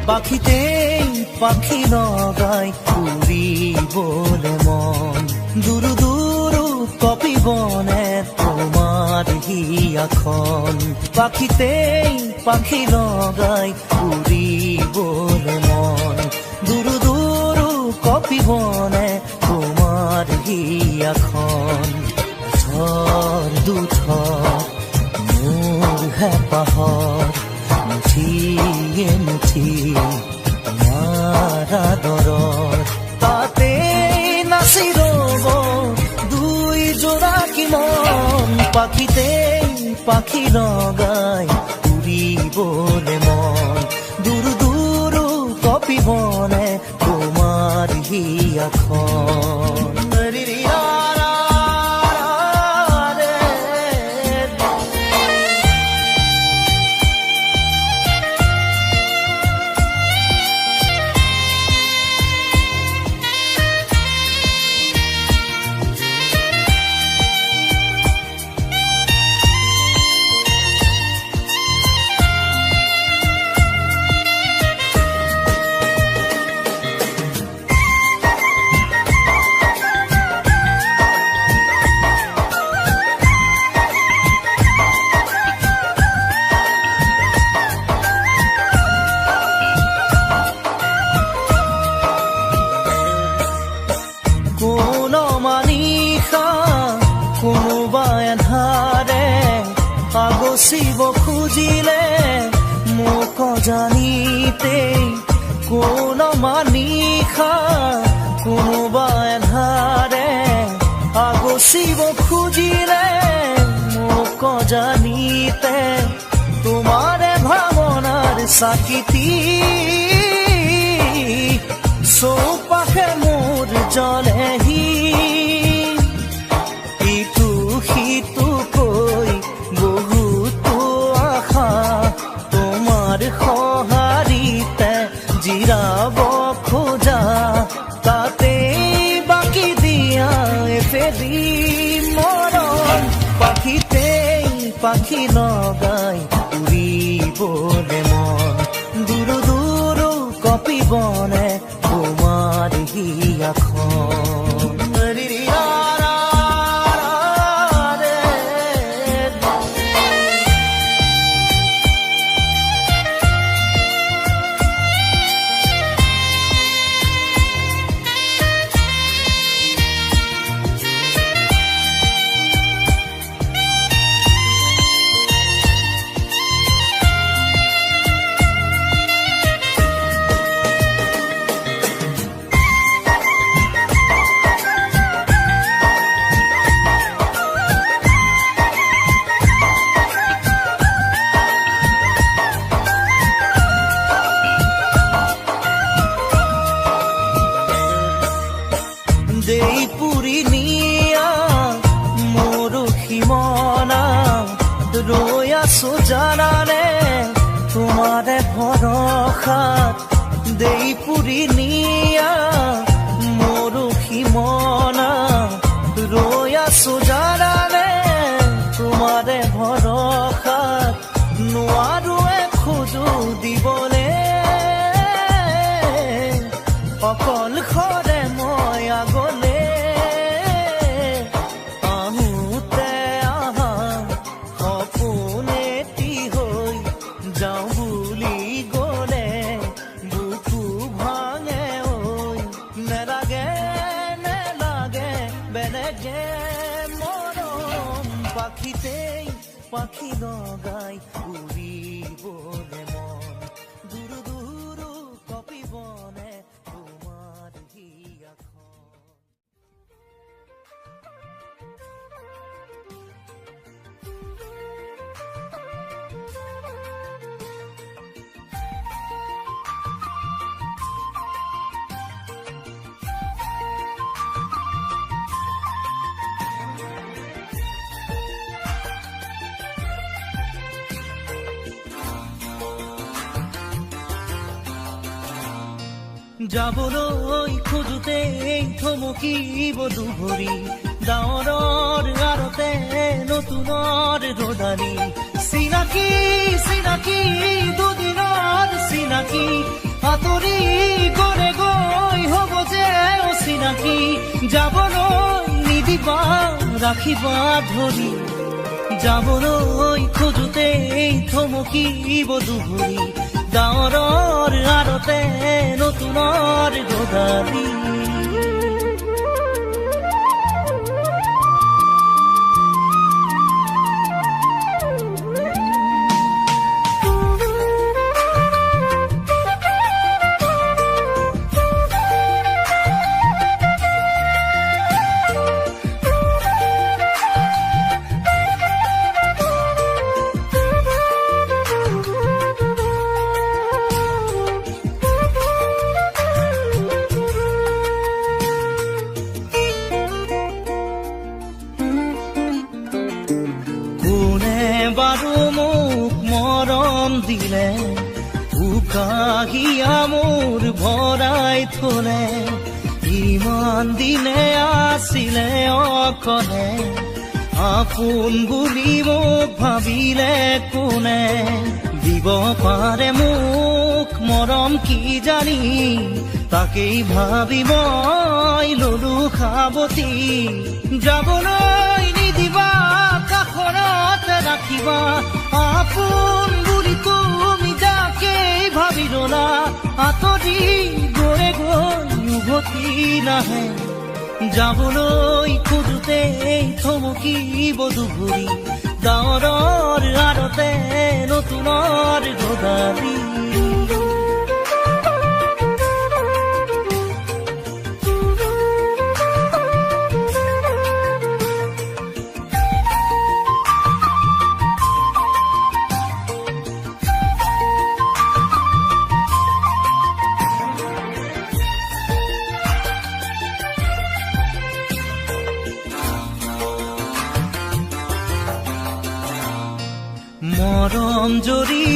পাখিতেই পাখি লগাই উড়িবলে মন দুরু দুরু কপিবনে তোমার হিয়াখন পাখিতেই পাখি লগাই উড়িবলে মন দুরু দুরু কপিবনে তোমার হিয়াখন ঝড় দুঝড় মোৰ হেঁপাহৰ মুঠিয়ে মুঠি তোমাৰ আদৰৰ তাতে নাচি ৰব দুই জোড়াকি মন পাখিতেই পাখি লগাই উৰিবলে মন দুৰু দুৰু কপিবনে তোমাৰ হিয়াখন আগচিব খুজিলে মোক জানিতেই কোন মানিষা কোনোবা এধাৰে আগচিব খুজিলে মোক জানিতে তোমাৰে ভাৱনাৰ চাকিতি চৌপাশে মোৰ জ্বলেহি ইটো সিটো কৈ বহুতো আশা তোমাৰ সঁহাৰিতে জিৰাব খোজা তাতে বাকি দিয়া এফেৰি মৰম পাখিতেই পাখি লগাই উৰিবলে মন দুৰু দুৰু কপিবনে তোমাৰ হিয়াখন দেই পুৰি নিয়া মৰহি মনা ৰৈ আছো জানানে তোমাৰে ভৰসাত দেই পুৰি নিয়া মৰহি মনা ৰৈ আছো জানানে তোমাৰে ভৰসাত নোৱাৰোৱে খোজো দিবলে অকল খৰে মই আগলে আহোঁতে আহা সপোনেটি হৈ যাওঁ বুলি গ'লে বুকু ভাঙে ঐ নেলাগে নেলাগে বেলেগে মৰম পাখিতেই পাখি লগাই উৰিবলে মন দুৰু দুৰু কপিবনে তোমাৰ হিয়াখন যাবলৈ খোজোতে থমকিব দুভৰি ডাৱৰৰ আৰতে নতুনৰ ৰদালি চিনাকি চিনাকি দুদিনৰ চিনাকি আঁতৰি গলে গৈ হ'ব যে অচিনাকি যাবলৈ নিদিবা ৰাখিবা ধৰি যাবলৈ খোজোতে থমকিব দুভৰি ডাৱৰৰ আৰতে নতুনৰ ৰদালি বাৰু মোক মৰম দিলে উকাহিয়া মোৰ ভৰাই থলে ইমান দিনে আছিলে অকলে আপোন বুলি মোক ভাবিলে কোনে দিব পাৰে মোক মৰম কি জানি তাকেই ভাবি মই ললো সাৱতি যাবলৈ নিদিবা কাষৰত ৰাখিবা আপোন বুলি তুমি যাকেই ভাবি ললা আঁতৰি গৈ গৈ উভতি নাহে যাবলৈ খোজোতে থমকিব দুভৰি ডাৱৰৰ আৰতে নতুনৰ ৰদালি মৰম জৰি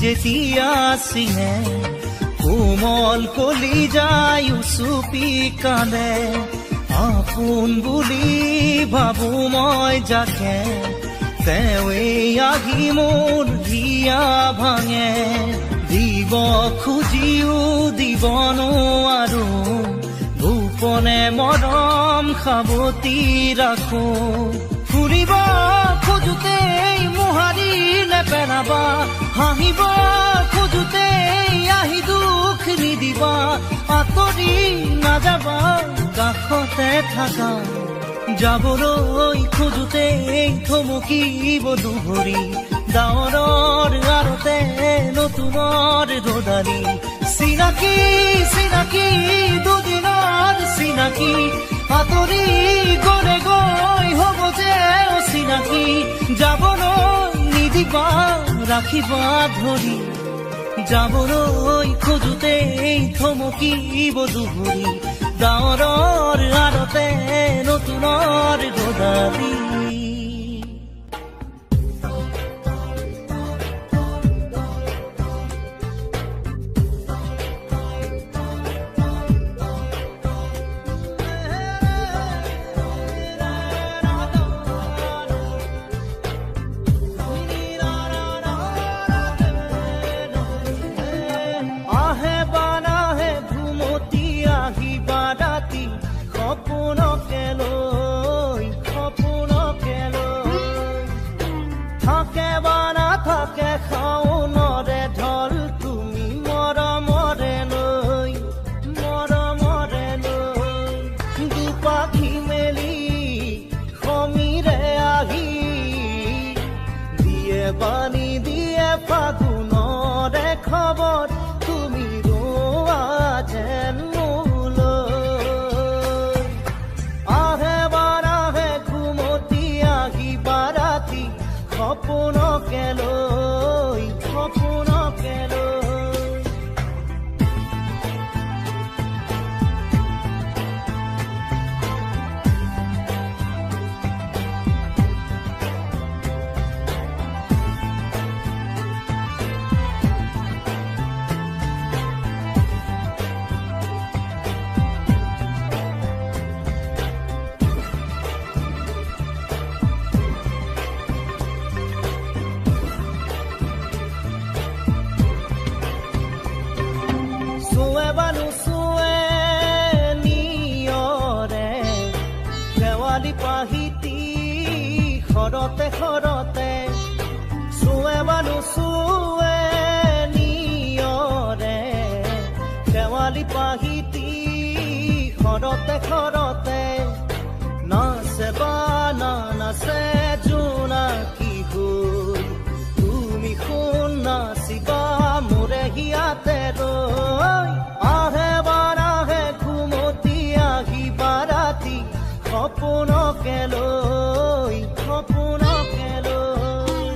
যেতিয়া চিনে কোমল কলি যায় উচুপি কান্দে আপোন বুলি ভাবো মই যাকে তেৱেই আহি মোৰ হিয়া ভাঙে দিব খুজিও দিব নোৱাৰো গোপনে মৰম সাৱতি ৰাখো ফুৰিব খোজোতে মোহাৰি নেপেলাবা হাঁহিব খোজোতে আহি দুখ নিদিবা আঁতৰি নাযাবা কাষতে থাকা যাবলৈ খোজোতে থমকিব দুভৰি ডাৱৰৰ আৰতে নতুনৰ ৰদালি চিনাকি চিনাকি দুদিনৰ চিনাকি আঁতৰি গলে গৈ হ'ব যে অচিনাকি যাবলৈ নিদিবা ৰাখিবা ধৰি যাবলৈ খোজোতে থমকিব দুভৰি ডাৱৰৰ আৰতে নতুনৰ ৰদালি পানী দিয়ে ফাগুনৰে খবৰ তুমি ৰোৱা যেন মোলৈ আহে বাৰাহে ঘুমতি আহিবা ৰাতি সপোনকে লৈ সপোনকে লৈ পাহিতি খৰতে খৰতে চুৱে বা নুচুৱে নিয়ৰে শেৱালি পাহিতি খৰতে খৰতে নাচে বা নাচে জোনাকী হৈ তুমি শুন নাচিবা মোৰে হিয়াতে ৰৈ আহে বাৰাহে ঘুমতি আহিবা ৰাতি সপোনকে লৈ সপোনকে লৈ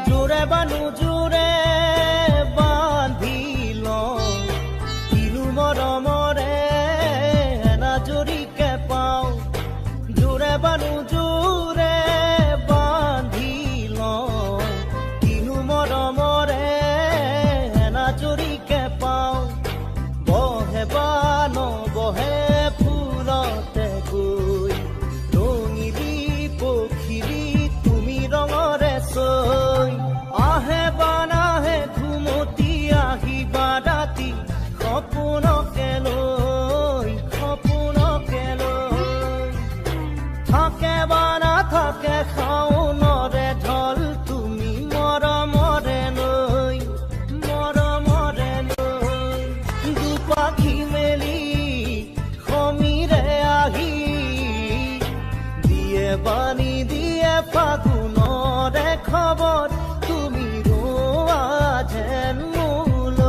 জোৰে বানু জোৰে বান্ধি লওঁ কিনো মৰমৰে এনাজৰিকে পাওঁ জোৰে বানু জোৰে বান্ধি লওঁ কিনো মৰমৰে এনাজৰিকে পাওঁ বহে বা নবহে ফুলতে গৈ ৰঙিলি পখিলি তুমি ৰঙৰে চৈ আহে বা নাহে ঘুমতি আহিবা ৰাতি সপোনকে লৈ সপোনকে লৈ থাকে বা নাথাকে শাওনৰে ঢল তুমি মৰমৰে লৈ দুপাখি মেলি সমীৰে আহি দিয়ে বাণী দিয়ে ফাগুনৰে খবৰ তুমি ৰোৱা যেন মোলৈ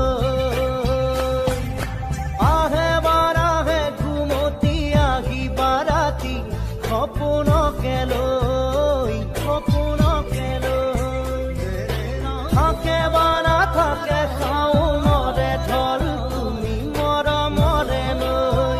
আহে বাৰাহে ঘুমতি আহিবা ৰাতি সপোনকে লৈ সপোনকে লৈ থাকে বা নাথাকে শাওনৰে ঢল তুমি মৰমৰে লৈ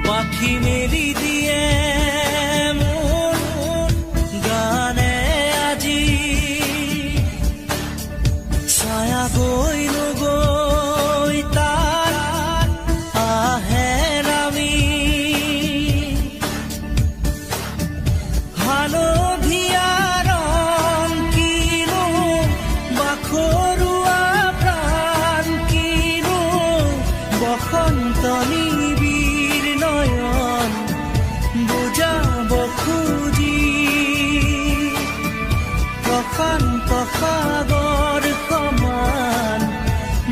পাখি মেলি দিয়ে মোৰ গানে আজি ছায়া গৈ নগৈ তাৰ আহে নামি হালধীয়া ৰং কিনো বাখৰুৱা প্ৰাণ কিনো বসন্ত নিবিৰ নয়ন বুজাব খুজি প্ৰশান্ত সাগৰ সমান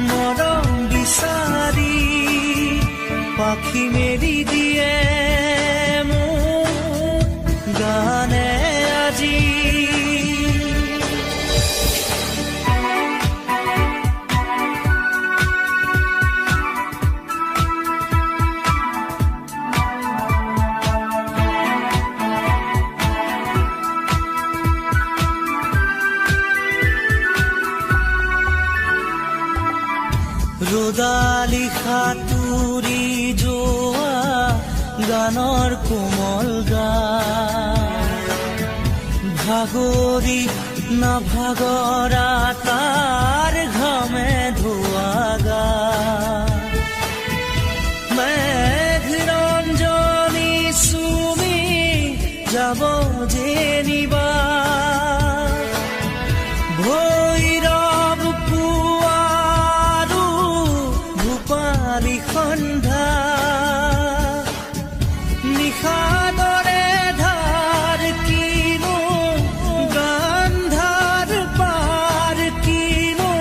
মৰম বিচাৰি পাখি মেলি দিয়ে মোৰ গানে আজি ৰ'দালি সাঁতুৰি যোৱা গানৰ কোমল গান ভাগৰি নাভাগৰা তাৰ ঘামে ধোৱা গান মেঘৰঞ্জনী চুমি যাব যেনিবা ভৈৰৱ পুৱাৰো ভূপালী সন্ধ্যা নিশাদৰে ধাৰ কিনো গান্ধাৰ পাৰ কিনো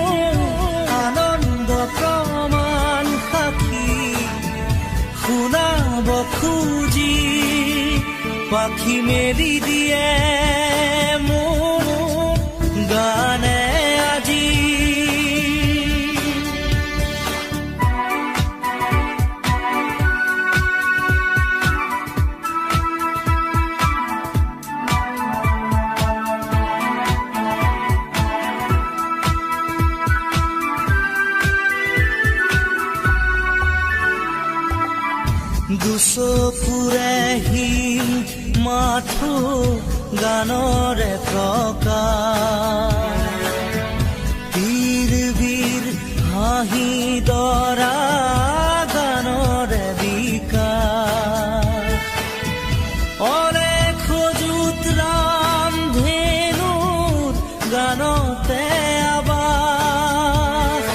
আনন্দ প্ৰমাণ সাক্ষী শুনাব খুজি পাখি মেলি দিয়ে মোৰ গানে আজি দুচকুৰে হিম মাথো গানৰে প্ৰকাশ বীৰ বীৰ হাঁহি দৰা গানৰে বিকাশ অনেক সজুত ৰাম ধেনুৰ গানতে আবাস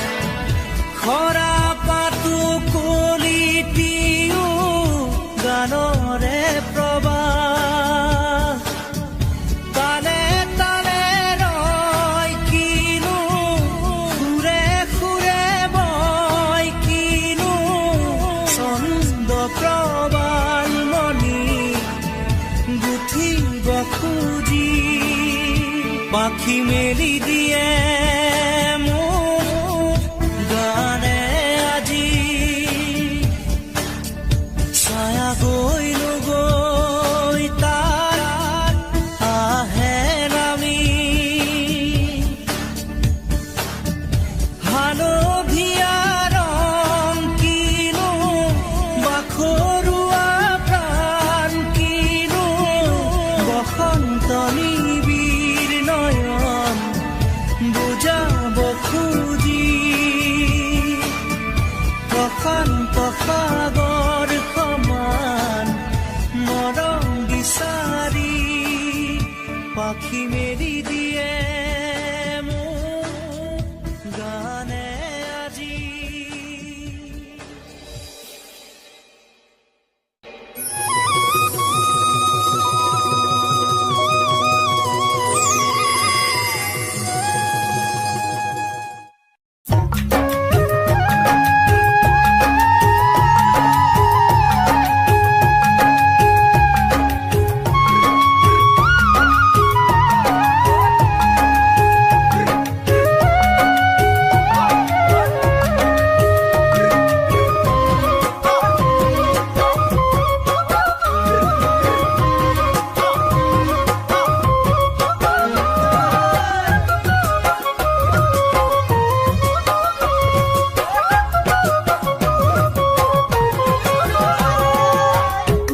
খৰা পাতো কলিটিও গানৰে প্ৰবাহ তালে তালে ৰয় কিনো সুৰে সুৰে বয় কিনো ছন্দ প্ৰবাল মণি গুঠিব খুজি পাখি মেলি দিয়ে মোৰ গানে আজি ছায়া গৈ নগৈ তাৰ আহে নামি হালধীয়া ৰং কিনো বাখৰুৱা প্ৰাণ কিনো বসন্ত নিবিৰ নয়ন বুজাব খুজি প্ৰশান্ত সাগৰ সমান মৰম বিচাৰি পাখি মেলি দিয়ে মোক গানে আজি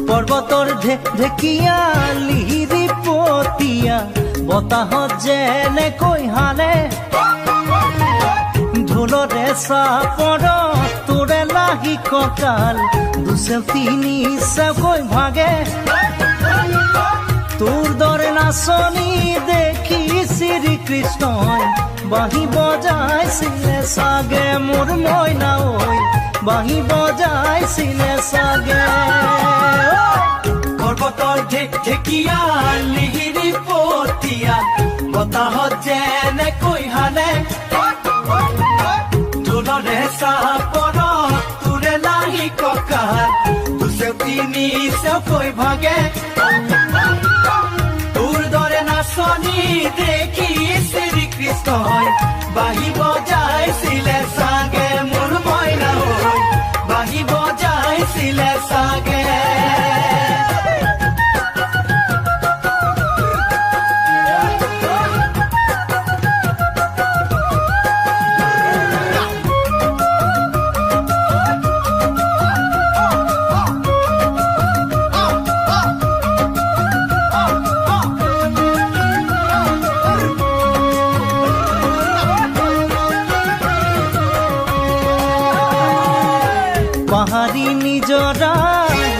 পৰ্বতৰ ঢেকীয়ালি পতীয়া বতাহত যেনেকৈ হালে ঢোলৰে চাপৰত তোৰে লাগি কঁকাল দুচেও তিনি চেওকৈ ভাগে তোৰ দৰে নাচনি দেখি শ্ৰীকৃষ্ণই বাঁহী বজাইছিলে চাগে মোৰ মইনা ঐ বাঁহী বজাইছিলে চাগে পৰ্বতৰ ঢেকীয়ালি পতীয়া বতাহত যেনেকৈ হালে ঢোলৰে চাপৰত তোৰে লাগি কঁকাল দুচেও তিনি চেওকৈ ভাগে তোৰ দৰে নাচনি দেখি শ্ৰীকৃষ্ণই বাঁহী বজাইছিলে চাগে মোৰ মইনা ঐ বাঁহী বজাইছিলে চাগে পাহাড়ি নিজৰা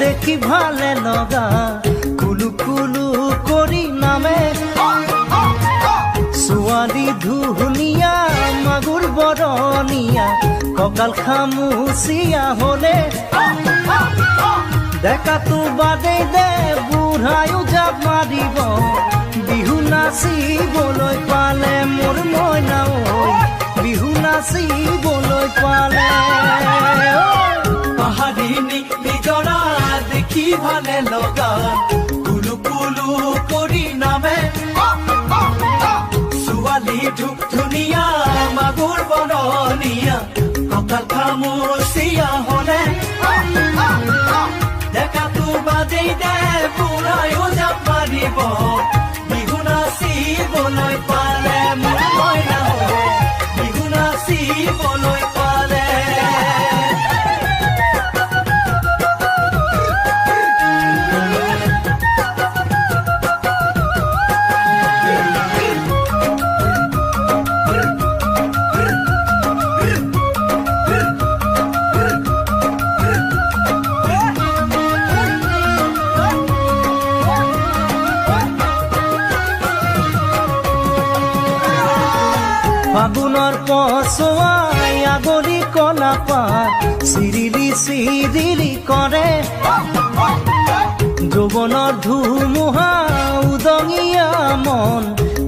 দেখি ভালে লগা কুলু কুলু কৰি নামে ছোৱালী ধুনীয়া মাগুৰ বৰণীয়া কঁকাল খামুচিয়া হলে দেখাতো বাদেই দে বুঢ়ায়ো জাপ মাৰিব বিহু নাচিবলৈ পালে মোৰ মইনা ঐ বিহু নাচিবলৈ পালে পাহাড়ি নিজৰা দেখি ভালে লগা কুলু কুলু কৰি নামে ছোৱালী ধুনীয়া মাগুৰ বৰণীয়া কঁকাল খামুচিয়া হলে দেখাতো বাদেই দে বুঢ়ায়ো জাপ মাৰিব বিহু নাচিবলৈ পালে মোৰ মইনা বিহু নাচিবলৈ পালে পচোৱাই আগলি কলা পাত চিৰিলি চিৰিলি কৰে যৌৱনৰ ধুমুহা উদঙিয়া মন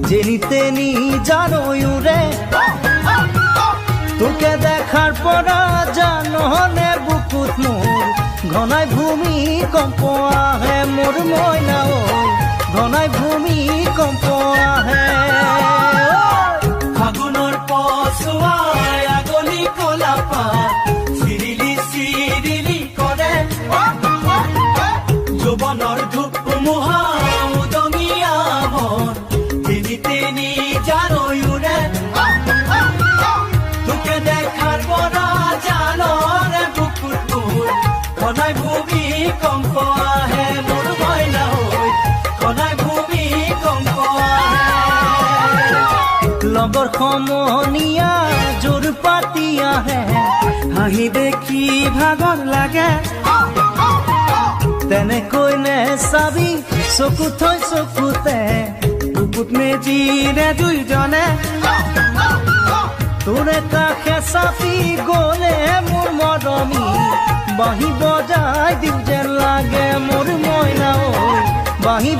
যেনি তেনি জানৈ উৰে তোকে দেখাৰ পৰা জাননে বুকুত মোৰ ঘনাই ভূমিকম্প আহে মোৰ মইনা ঐ ঘনাই ভূমিকম্প আহে ফাগুনৰ পচোৱাই আগলি কলা পাত চিৰিলি চিৰিলি কৰে যৌৱনৰ ধুমুহা উদঙিয়া মন যেনি তেনি জানৈ উৰে তোকে দেখাৰ পৰা জাননে বুকুত মোৰ ঘনাই ভূমিকম্প আহে মোৰ মইনা ঐ ঘনাই ভূমিকম্প আহে লগৰ সমনীয়া জোৰ পাতি আহে হাঁহি দেখি ভাগৰ লাগে তেনেকৈ নে চাবি চকু থৈ চকুতে বুকুত মেজিৰে দুইজনে তোৰে কাষে চাপি গ'লে মোৰ মৰমী বাঁহী বজাই দিওঁ যেন লাগে মোৰ মইনা ঐ বাঁহী